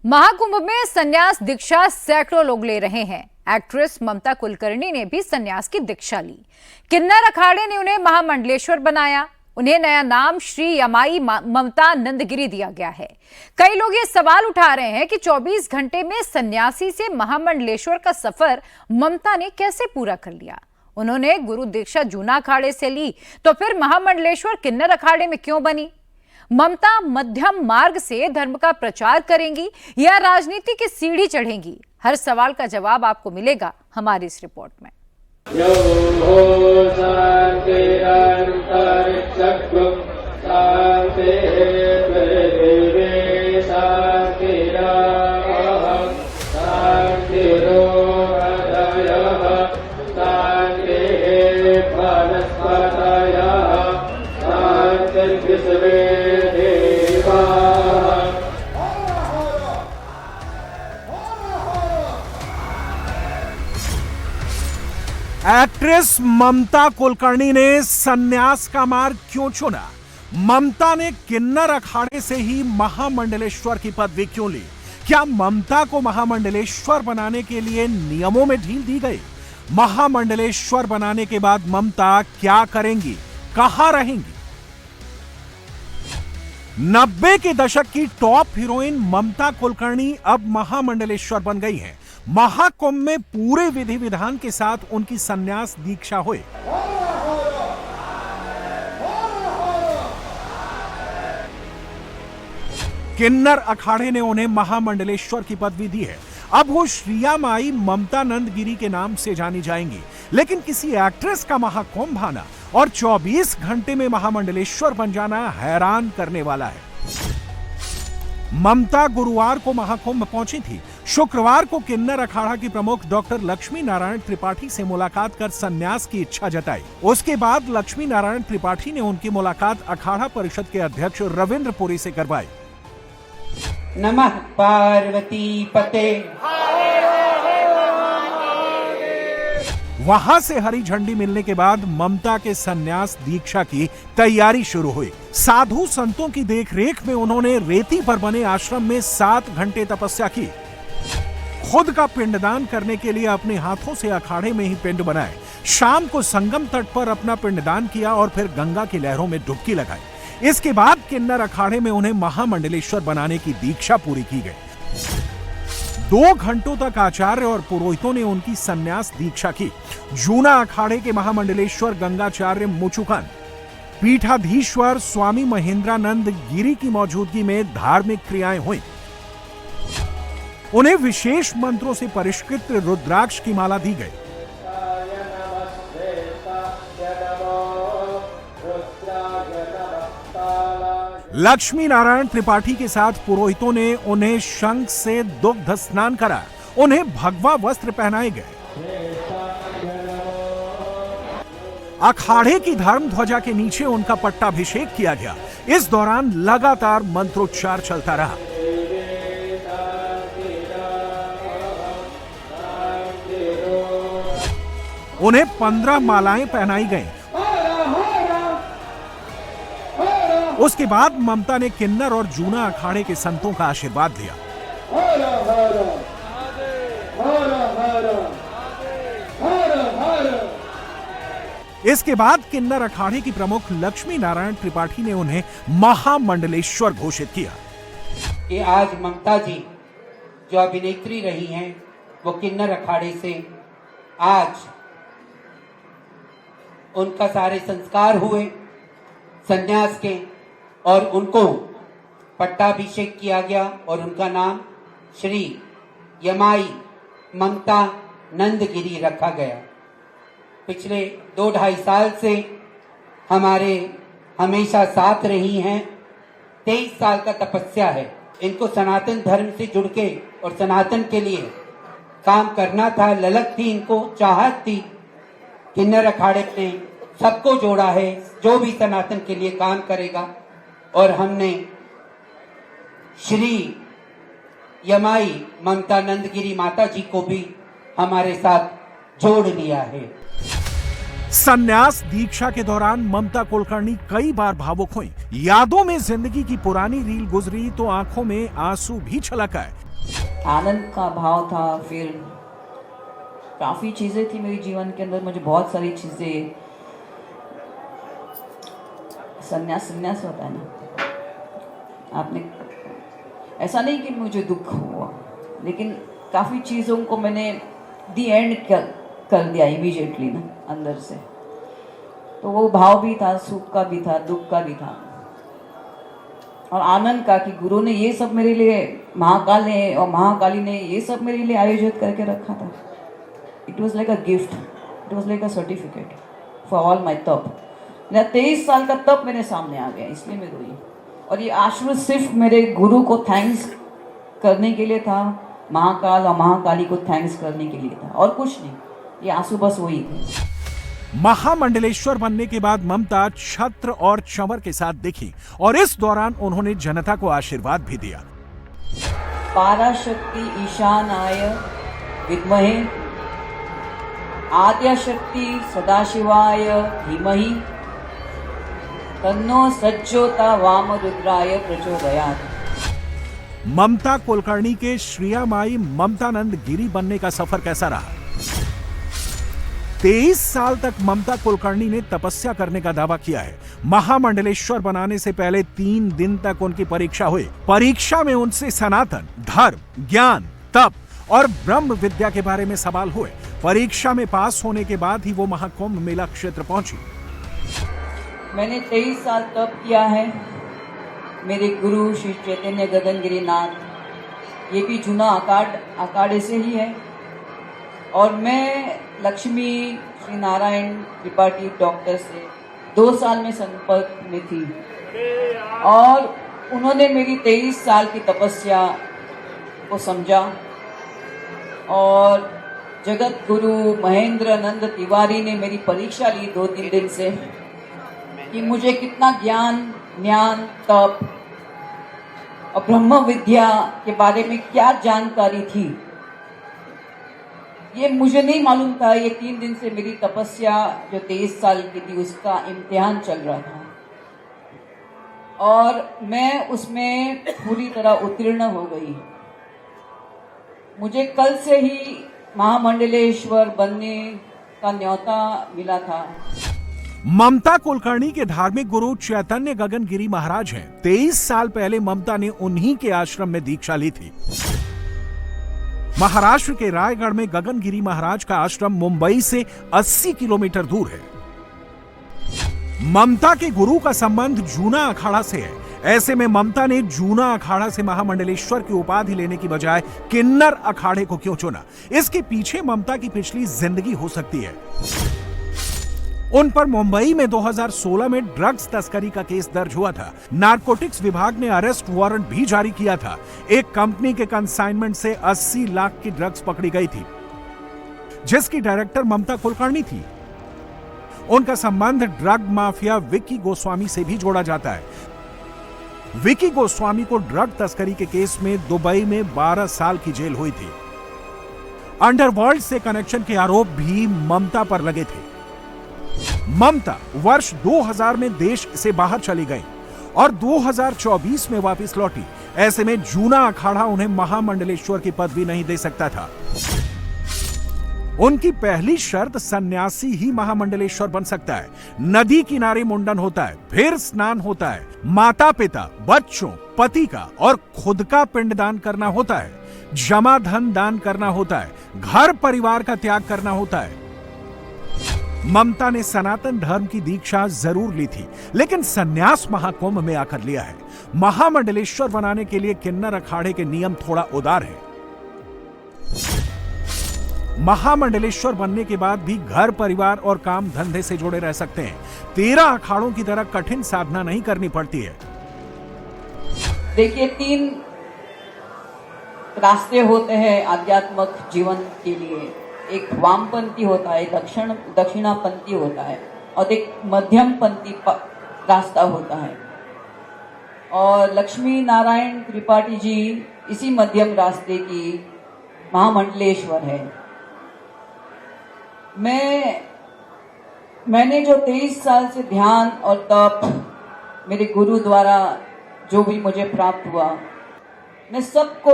महाकुंभ में संन्यास दीक्षा सैकड़ों लोग ले रहे हैं। एक्ट्रेस ममता कुलकर्णी ने भी संन्यास की दीक्षा ली। किन्नर अखाड़े ने उन्हें महामंडलेश्वर बनाया। उन्हें नया नाम श्री यमाई ममता नंदगिरी दिया गया है। कई लोग ये सवाल उठा रहे हैं कि 24 घंटे में सन्यासी से महामंडलेश्वर का सफर ममता ने कैसे पूरा कर लिया। उन्होंने गुरु दीक्षा जूना अखाड़े से ली तो फिर महामंडलेश्वर किन्नर अखाड़े में क्यों बनी। ममता मध्यम मार्ग से धर्म का प्रचार करेंगी या राजनीति की सीढ़ी चढ़ेंगी? हर सवाल का जवाब आपको मिलेगा हमारी इस रिपोर्ट में। एक्ट्रेस ममता कुलकर्णी ने संन्यास का मार्ग क्यों चुना? ममता ने किन्नर अखाड़े से ही महामंडलेश्वर की पदवी क्यों ली? क्या ममता को महामंडलेश्वर बनाने के लिए नियमों में ढील दी गई? महामंडलेश्वर बनाने के बाद ममता क्या करेंगी, कहां रहेंगी? 90 के दशक की टॉप हीरोइन ममता कुलकर्णी अब महामंडलेश्वर बन गई हैं। महाकुंभ में पूरे विधि विधान के साथ उनकी संन्यास दीक्षा हुई। किन्नर अखाड़े ने उन्हें महामंडलेश्वर की पदवी दी है। अब वो श्रिया माई ममता नंदगिरी के नाम से जानी जाएंगी। लेकिन किसी एक्ट्रेस का महाकुंभ आना और 24 घंटे में महामंडलेश्वर बन जाना हैरान करने वाला है। ममता गुरुवार को महाकुंभ पहुंची थी। शुक्रवार को किन्नर अखाड़ा की प्रमुख डॉक्टर लक्ष्मी नारायण त्रिपाठी से मुलाकात कर संन्यास की इच्छा जताई। उसके बाद लक्ष्मी नारायण त्रिपाठी ने उनकी मुलाकात अखाड़ा परिषद के अध्यक्ष रविंद्र पुरी से करवाई। नमः पार्वती पते। वहां से हरी झंडी मिलने के बाद ममता के संन्यास दीक्षा की तैयारी शुरू हुई। साधु संतों की देखरेख में उन्होंने रेती पर बने आश्रम में 7 घंटे तपस्या की। खुद का पिंडदान करने के लिए अपने हाथों से अखाड़े में ही पिंड बनाए। शाम को संगम तट पर अपना पिंडदान किया और फिर गंगा की लहरों में डुबकी लगाई। इसके बाद किन्नर अखाड़े में उन्हें महामंडलेश्वर बनाने की दीक्षा पूरी की गई। 2 घंटों तक आचार्य और पुरोहितों ने उनकी संन्यास दीक्षा की। जूना अखाड़े के महामंडलेश्वर गंगाचार्य मुचुकन, पीठाधीश्वर स्वामी महेंद्रानंद गिरी की मौजूदगी में धार्मिक क्रियाएं हुई। उन्हें विशेष मंत्रों से परिष्कृत रुद्राक्ष की माला दी गई। लक्ष्मी नारायण त्रिपाठी के साथ पुरोहितों ने उन्हें शंख से दुग्ध स्नान करा। उन्हें भगवा वस्त्र पहनाए गए। अखाड़े की धर्म ध्वजा के नीचे उनका पट्टाभिषेक किया गया। इस दौरान लगातार मंत्रोच्चार चलता रहा। उन्हें 15 मालाएं पहनाई गईं। उसके बाद ममता ने किन्नर और जूना अखाड़े के संतों का आशीर्वाद लिया। इसके बाद किन्नर अखाड़े की प्रमुख लक्ष्मी नारायण त्रिपाठी ने उन्हें महामंडलेश्वर घोषित किया। कि आज ममता जी जो अभिनेत्री रही हैं, वो किन्नर अखाड़े से आज उनका सारे संस्कार हुए संन्यास के और उनको पट्टाभिषेक किया गया और उनका नाम श्री यमाई ममता नंदगिरी रखा गया। पिछले 2-2.5 साल से हमारे हमेशा साथ रही हैं। 23 साल का तपस्या है। इनको सनातन धर्म से जुड़ के और सनातन के लिए काम करना था। ललक थी, इनको चाहत थी। किन्नर अखाड़े ने सबको जोड़ा है, जो भी सनातन के लिए काम करेगा। और हमने श्री यमाई ममता नंदगिरी माता जी को भी हमारे साथ जोड़ लिया है। संन्यास दीक्षा के दौरान ममता कुलकर्णी कई बार भावुक हुई। यादों में जिंदगी की पुरानी रील गुजरी तो आंखों में आंसू भी छलक आए। आनंद का भाव था, फिर काफ़ी चीज़ें थी मेरे जीवन के अंदर, मुझे बहुत सारी चीज़ें, संन्यास होता है ना, आपने ऐसा नहीं कि मुझे दुख हुआ, लेकिन काफ़ी चीज़ों को मैंने दी एंड कर दिया इमीडिएटली ना अंदर से। तो वो भाव भी था, सुख का भी था, दुख का भी था, और आनंद का कि गुरु ने ये सब मेरे लिए, महाकाल ने और महाकाली ने ये सब मेरे लिए आयोजित करके रखा था। It was like a gift, it was like a certificate for all my तप। मेरा 23 साल का तप मेरे सामने आ गया, इसलिए मैं रोई। और ये आश्रय सिर्फ मेरे गुरु को थैंक्स करने के लिए था, महाकाल और महाकाली को थैंक्स करने के लिए था, और कुछ नहीं। ये आंसू बस वही थे। महामंडलेश्वर बनने के बाद ममता छत्र और चंवर के साथ दिखी और इस दौरान उन्होंने जनता को आशीर्वाद भी दिया। पाराशक्ति ईशानाय विद्महे आद्यशक्ति सदाशिवाय धीमहि तन्नो सज्जोता वाम रुद्राय प्रचोदयात्। ममता कुलकर्णी के श्रियामाई ममतानंद गिरी बनने का सफर कैसा रहा? 23 साल तक ममता कुलकर्णी ने तपस्या करने का दावा किया है। महामंडलेश्वर बनाने से पहले 3 दिन तक उनकी परीक्षा हुई। परीक्षा में उनसे सनातन, धर्म, ज्ञान, तप और ब्रह्म विद्या के बारे में सवाल हुए। परीक्षा में पास होने के बाद ही वो महाकुंभ मेला क्षेत्र पहुंची। मैंने 23 साल तप किया है। मेरे गुरु श्री चैतन्य गगनगिरी नाथ, ये भी जूना अखाड़े से ही है, और मैं लक्ष्मी श्री नारायण त्रिपाठी डॉक्टर से 2 साल में संपर्क में थी, और उन्होंने मेरी 23 साल की तपस्या को समझा। और जगत गुरु महेंद्र नंद तिवारी ने मेरी परीक्षा ली 2-3 दिन से कि मुझे कितना ज्ञान, तप और ब्रह्म विद्या के बारे में क्या जानकारी थी। ये मुझे नहीं मालूम था। ये 3 दिन से मेरी तपस्या जो 23 साल की थी, उसका इम्तिहान चल रहा था, और मैं उसमें पूरी तरह उत्तीर्ण हो गई। मुझे कल से ही महामंडलेश्वर बनने का न्योता मिला था। ममता कुलकर्णी के धार्मिक गुरु चैतन्य गगनगिरी महाराज हैं। 23 साल पहले ममता ने उन्हीं के आश्रम में दीक्षा ली थी। महाराष्ट्र के रायगढ़ में गगनगिरी महाराज का आश्रम मुंबई से 80 किलोमीटर दूर है। ममता के गुरु का संबंध जूना अखाड़ा से है। ऐसे में ममता ने जूना अखाड़ा से महामंडलेश्वर की उपाधि लेने की बजाय किन्नर अखाड़े को क्यों चुना? इसके पीछे ममता की पिछली जिंदगी हो सकती है। उन पर मुंबई में 2016 में ड्रग्स तस्करी का केस दर्ज हुआ था। नारकोटिक्स विभाग ने अरेस्ट वारंट भी जारी किया था। एक कंपनी के कंसाइनमेंट से 80 लाख की ड्रग्स पकड़ी गई थी, जिसकी डायरेक्टर ममता कुलकर्णी थी। उनका संबंध ड्रग माफिया विक्की गोस्वामी से भी जोड़ा जाता है। विक्की गोस्वामी को ड्रग तस्करी के केस में दुबई में 12 साल की जेल हुई थी। अंडरवर्ल्ड से कनेक्शन के आरोप भी ममता पर लगे थे। ममता वर्ष 2000 में देश से बाहर चली गई और 2024 में वापस लौटी। ऐसे में जूना अखाड़ा उन्हें महामंडलेश्वर की पदवी नहीं दे सकता था। उनकी पहली शर्त सन्यासी ही महामंडलेश्वर बन सकता है। नदी किनारे मुंडन होता है, फिर स्नान होता है, माता पिता, बच्चों, पति का और खुद का पिंडदान करना होता है, जमा धन दान करना होता है, घर परिवार का त्याग करना होता है। ममता ने सनातन धर्म की दीक्षा जरूर ली थी, लेकिन सन्यास महाकुंभ में आकर लिया है। महामंडलेश्वर बनाने के लिए किन्नर अखाड़े के नियम थोड़ा उदार है। महामंडलेश्वर बनने के बाद भी घर परिवार और काम धंधे से जुड़े रह सकते हैं। 13 अखाड़ों की तरह कठिन साधना नहीं करनी पड़ती है। देखिए, 3 रास्ते होते हैं आध्यात्मिक जीवन के लिए। एक वामपंथी होता है, दक्षिणापंथी होता है, और एक मध्यमपंथी रास्ता होता है। और लक्ष्मी नारायण त्रिपाठी जी इसी मध्यम रास्ते की महामंडलेश्वर है। मैं मैंने जो 23 साल से ध्यान और तप मेरे गुरु द्वारा जो भी मुझे प्राप्त हुआ, मैं सबको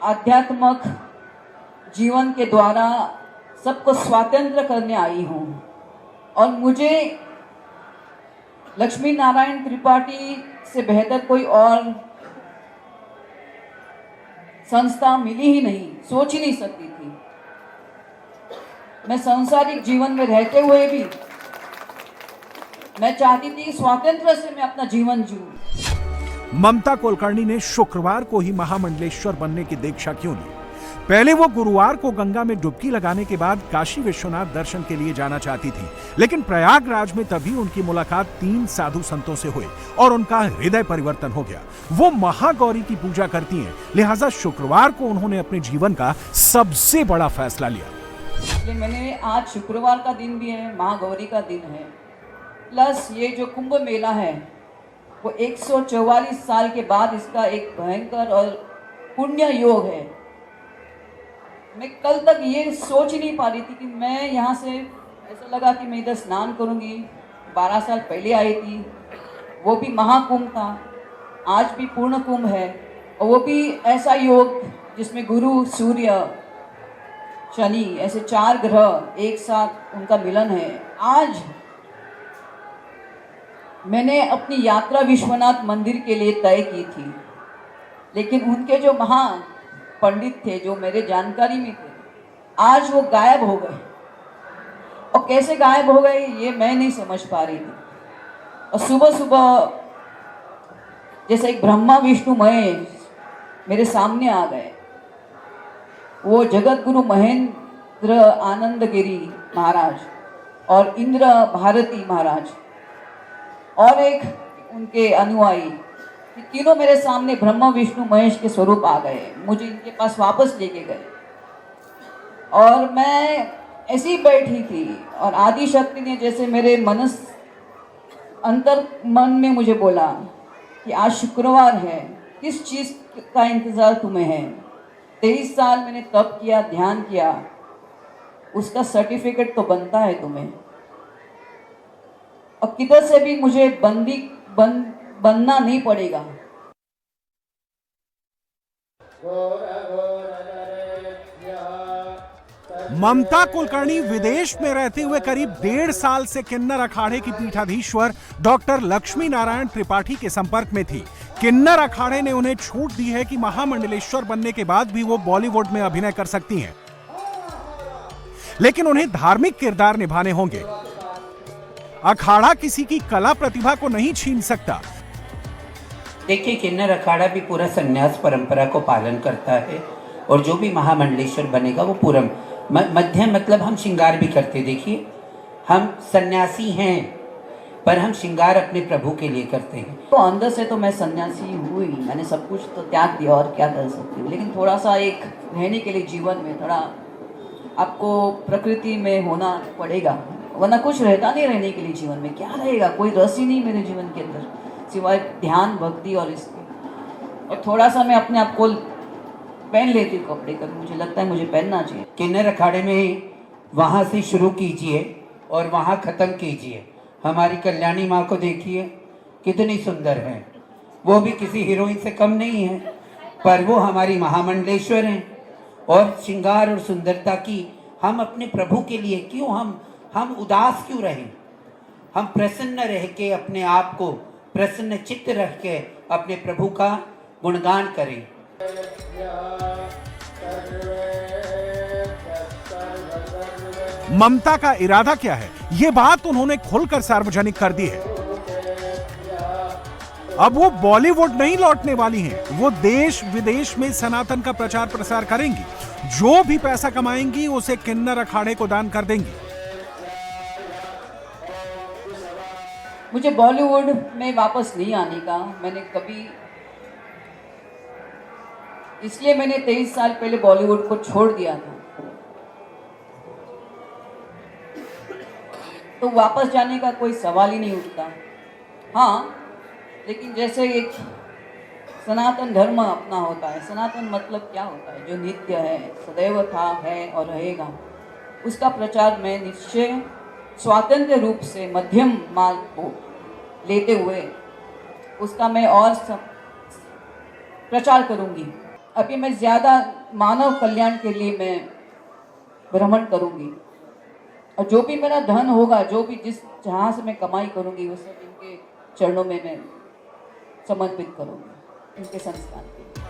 आध्यात्मिक जीवन के द्वारा सबको स्वतंत्र करने आई हूँ। और मुझे लक्ष्मी नारायण त्रिपाठी से बेहतर कोई और संस्था मिली ही नहीं, सोच ही नहीं सकती थी। मैं सांसारिक जीवन में रहते हुए भी मैं चाहती थी स्वातंत्र से मैं अपना जीवन जीऊं। ममता कुलकर्णी ने शुक्रवार को ही महामंडलेश्वर बनने की दीक्षा क्यों ली? पहले वो गुरुवार को गंगा में डुबकी लगाने के बाद काशी विश्वनाथ दर्शन के लिए जाना चाहती थी, लेकिन प्रयागराज में तभी उनकी मुलाकात 3 साधु संतों से हुई और उनका हृदय परिवर्तन हो गया। वो महागौरी की पूजा करती हैं, लिहाजा शुक्रवार को उन्होंने अपने जीवन का सबसे बड़ा फैसला लिया। इसलिए मैंने आज शुक्रवार का दिन भी है, महागौरी का दिन है, प्लस ये जो कुंभ मेला है वो 144 साल के बाद इसका एक भयंकर और पुण्य योग है। मैं कल तक ये सोच ही नहीं पा रही थी कि मैं यहाँ से, ऐसा लगा कि मैं इधर स्नान करूँगी। 12 साल पहले आई थी, वो भी महाकुंभ था, आज भी पूर्ण कुंभ है, और वो भी ऐसा योग जिसमें गुरु, सूर्य, शनि ऐसे 4 ग्रह एक साथ उनका मिलन है। आज मैंने अपनी यात्रा विश्वनाथ मंदिर के लिए तय की थी, लेकिन उनके जो पंडित थे जो मेरे जानकारी में थे, आज वो गायब हो गए। और कैसे गायब हो गए ये मैं नहीं समझ पा रही थी। और सुबह सुबह जैसे एक ब्रह्मा विष्णु महेश मेरे सामने आ गए। वो जगत गुरु महेंद्र आनंदगिरी महाराज और इंद्र भारती महाराज और एक उनके अनुयायी, तीनों मेरे सामने ब्रह्मा विष्णु महेश के स्वरूप आ गए। मुझे इनके पास वापस लेके गए और मैं ऐसी ही बैठी थी और आदि शक्ति ने जैसे मेरे अंतर मन में मुझे बोला कि आज शुक्रवार है, किस चीज़ का इंतज़ार तुम्हें है? 23 साल मैंने तप किया, ध्यान किया, उसका सर्टिफिकेट तो बनता है तुम्हें। और किधर से भी मुझे बनना नहीं पड़ेगा। ममता कुलकर्णी विदेश में रहते हुए करीब 1.5 साल से किन्नर अखाड़े की पीठाधीश्वर डॉक्टर लक्ष्मी नारायण त्रिपाठी के संपर्क में थी। किन्नर अखाड़े ने उन्हें छूट दी है कि महामंडलेश्वर बनने के बाद भी वो बॉलीवुड में अभिनय कर सकती हैं, लेकिन उन्हें धार्मिक किरदार निभाने होंगे। अखाड़ा किसी की कला प्रतिभा को नहीं छीन सकता। देखिए, किन्नर अखाड़ा भी पूरा संन्यास परंपरा को पालन करता है और जो भी महामंडलेश्वर बनेगा वो पूरा मध्यम, मतलब हम श्रृंगार भी करते। देखिए, हम सन्यासी हैं पर हम श्रृंगार अपने प्रभु के लिए करते हैं। तो अंदर से तो मैं सन्यासी हुई, मैंने सब कुछ तो त्याग दिया और क्या कर सकती हूँ, लेकिन थोड़ा सा एक रहने के लिए जीवन में थोड़ा आपको प्रकृति में होना पड़ेगा, वरना कुछ रहता नहीं रहने के लिए जीवन में। क्या रहेगा, कोई रस ही नहीं मेरे जीवन के अंदर सिवाय ध्यान, भक्ति और इसके। और थोड़ा सा मैं अपने आप को पहन लेती हूँ कपड़े, कभी मुझे लगता है मुझे पहनना चाहिए। किन्नर अखाड़े में वहाँ से शुरू कीजिए और वहाँ ख़त्म कीजिए। हमारी कल्याणी माँ को देखिए, कितनी सुंदर है, वो भी किसी हीरोइन से कम नहीं है, पर वो हमारी महामंडलेश्वर हैं। और श्रृंगार और सुंदरता की हम अपने प्रभु के लिए क्यों हम उदास क्यों रहें? हम प्रसन्न रह के, अपने आप को प्रसन्न चित्त रख के अपने प्रभु का गुणगान करें। ममता का इरादा क्या है, ये बात उन्होंने खुलकर सार्वजनिक कर दी है। अब वो बॉलीवुड नहीं लौटने वाली हैं, वो देश विदेश में सनातन का प्रचार प्रसार करेंगी। जो भी पैसा कमाएंगी उसे किन्नर अखाड़े को दान कर देंगी। मुझे बॉलीवुड में वापस नहीं आने का मैंने कभी, इसलिए मैंने 23 साल पहले बॉलीवुड को छोड़ दिया था। तो वापस जाने का कोई सवाल ही नहीं उठता। हाँ, लेकिन जैसे एक सनातन धर्म अपना होता है, सनातन मतलब क्या होता है, जो नित्य है, सदैव था, है और रहेगा, उसका प्रचार मैं निश्चय स्वातंत्र रूप से मध्यम मार्ग को लेते हुए उसका मैं और प्रचार करूंगी। अभी मैं ज़्यादा मानव कल्याण के लिए मैं भ्रमण करूंगी और जो भी मेरा धन होगा, जो भी जहाँ से मैं कमाई करूंगी, वो सब इनके चरणों में मैं समर्पित करूंगी, इनके संस्कार के।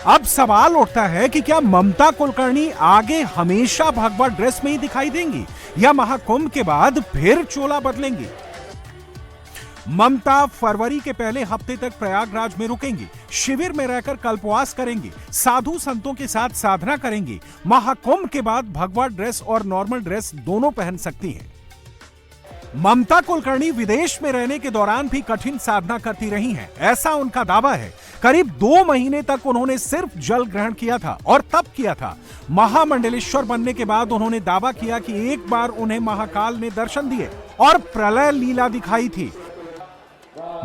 अब सवाल उठता है कि क्या ममता कुलकर्णी आगे हमेशा भगवा ड्रेस में ही दिखाई देंगी या महाकुंभ के बाद फिर चोला बदलेंगी? ममता फरवरी के पहले हफ्ते तक प्रयागराज में रुकेंगी, शिविर में रहकर कल्पवास करेंगी, साधु संतों के साथ साधना करेंगी। महाकुंभ के बाद भगवा ड्रेस और नॉर्मल ड्रेस दोनों पहन सकती हैं। ममता कुलकर्णी विदेश में रहने के दौरान भी कठिन साधना करती रही हैं, ऐसा उनका दावा है। करीब 2 महीने तक उन्होंने सिर्फ जल ग्रहण किया था और तब किया था। महामंडलेश्वर बनने के बाद उन्होंने दावा किया कि एक बार उन्हें महाकाल ने दर्शन दिए और प्रलय लीला दिखाई थी।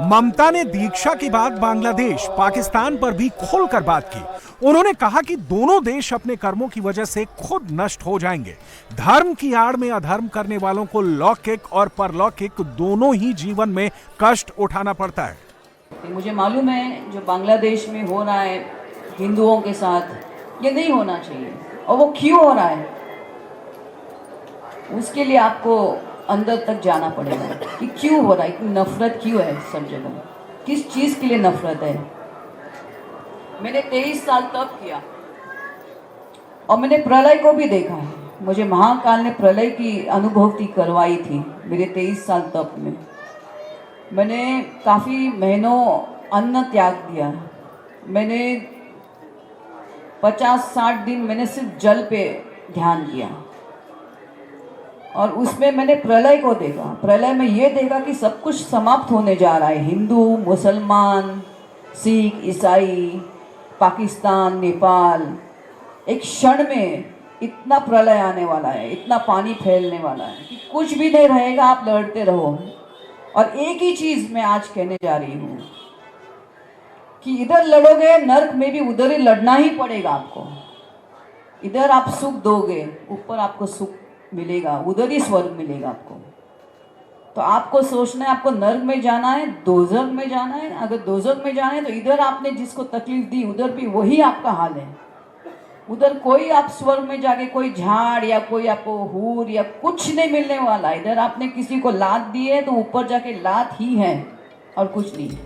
ममता ने दीक्षा के बाद बांग्लादेश, पाकिस्तान पर भी खुलकर बात की। उन्होंने कहा कि दोनों देश अपने कर्मों की वजह से खुद नष्ट हो जाएंगे। धर्म की आड़ में अधर्म करने वालों को लौकिक और परलौकिक दोनों ही जीवन में कष्ट उठाना पड़ता है। मुझे मालूम है जो बांग्लादेश में हो रहा है हिंदुओं के साथ, ये नहीं होना चाहिए। और वो क्यों हो रहा है, उसके लिए आपको अंदर तक जाना पड़ेगा कि क्यों हो रहा है, इतनी नफरत क्यों है सब जगह, किस चीज़ के लिए नफरत है। मैंने 23 साल तप किया और मैंने प्रलय को भी देखा है। मुझे महाकाल ने प्रलय की अनुभूति करवाई थी मेरे 23 साल तप में। मैंने काफ़ी महीनों अन्न त्याग दिया। मैंने 50-60 दिन मैंने सिर्फ जल पे ध्यान किया और उसमें मैंने प्रलय को देखा। प्रलय में ये देखा कि सब कुछ समाप्त होने जा रहा है। हिंदू, मुसलमान, सिख, ईसाई, पाकिस्तान, नेपाल, एक क्षण में इतना प्रलय आने वाला है, इतना पानी फैलने वाला है कि कुछ भी नहीं रहेगा, आप लड़ते रहो। और एक ही चीज़ मैं आज कहने जा रही हूँ कि इधर लड़ोगे नर्क में भी उधर ही लड़ना ही पड़ेगा आपको। इधर आप सुख दोगे, ऊपर आपको सुख मिलेगा, उधर ही स्वर्ग मिलेगा आपको। तो आपको सोचना है आपको नर्क में जाना है, दोजख में जाना है। अगर दोजख में जाना है तो इधर आपने जिसको तकलीफ दी उधर भी वही आपका हाल है। उधर कोई आप स्वर्ग में जाके कोई झाड़ या कोई आपको हूर या कुछ नहीं मिलने वाला। इधर आपने किसी को लात दी है तो ऊपर जाके लात ही है और कुछ नहीं है।